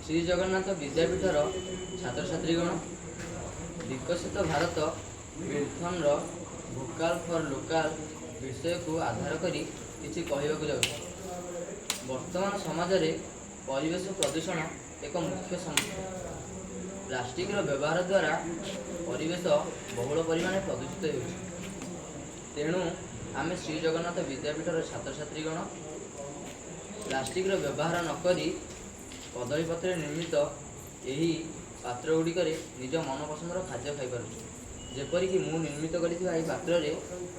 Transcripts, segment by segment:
श्री जगन्नाथ विद्यापीठर छात्र छात्रीगण विकसित Bharat Wilson Bhokaal for local विषय को आधार करी किछि कहबाकू जाउछि। वर्तमान समाज रे परिवेश प्रदूषण एक मुख्य समस्या। प्लास्टिक व्यवहार द्वारा परिवेश बहुल परिमाण प्रदूषित होउछि। तेणु आमे श्री जगन्नाथ विद्यापीठर छात्र छात्रीगण प्लास्टिक व्यवहार नकरी कदली पत्र निर्मित यही पात्र गुड़िक निज मनपसंदर खाद्य खाईपार। जेपरिक मु निर्मित कर पात्र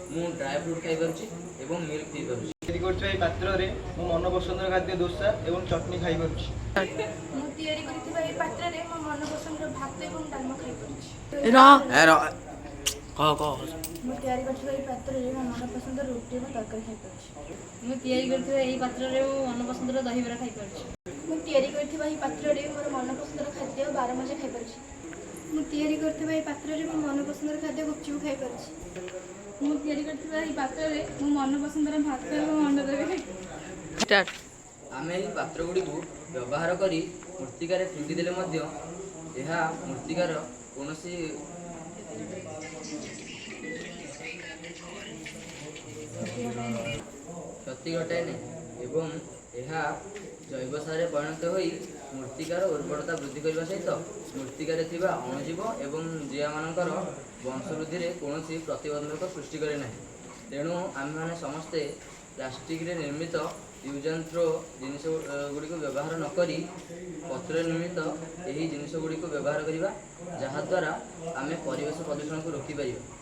मु ड्राई फ्रूट खाईपारुछि एवं मिल्क पी पारुछि। पात्र मो मनपसंदर खाद्य डोसा एवं चटनी खाईपारुछि। मु तयारी करथिबा ए पात्र रे मो मनपसंदर भात एवं डालमा खाईपारुछि। मु तयारी करथिबा ए पात्र रे मो मनपसंदर रोटी एवं तरकारी खाईपारुछि। मु तयारी करथिबा ए पात्र रे मो मनपसंदर दही बरा खाईपारुछि। मु तयारी करथिबा ए पात्र रे मोर मनपसंदर खाद्य 12 मजा खाईपारुछि। मु तयारी करथिबा ए पात्र रे मो मनपसंदर खाद्य गुपचुप खाईपारुछि। मु तयारी करथिबा ए पात्र रे मो मनपसंदर भात एवं अंडा तरकारी स्टार्ट। आमे एही पात्र गुडी को व्यवहार करी मूर्तिकार फिंगी देले मध्य एहा मूर्तिकार कोनोसी क्षति घटाए नहीं एवं यह जैव सारे परिणत होई मूर्तिकार उर्वरता वृद्धि करने सहित मूर्तिकार थिबा अणुजीव एवं जीवा मानकर वंशवृद्धि रे कोनोसी प्रतिबंधक सृष्टि करे नहीं। तेणु आम मैंने समस्ते प्लास्टिक रे निर्मित यूज एंड थ्रो जिनिस गुड़ी को व्यवहार न करी पत्र निर्मित यही जिनिस गुड़ी को व्यवहार करवा जहाद्वारा आम परिवेश प्रदूषण को रोकी पारिबा।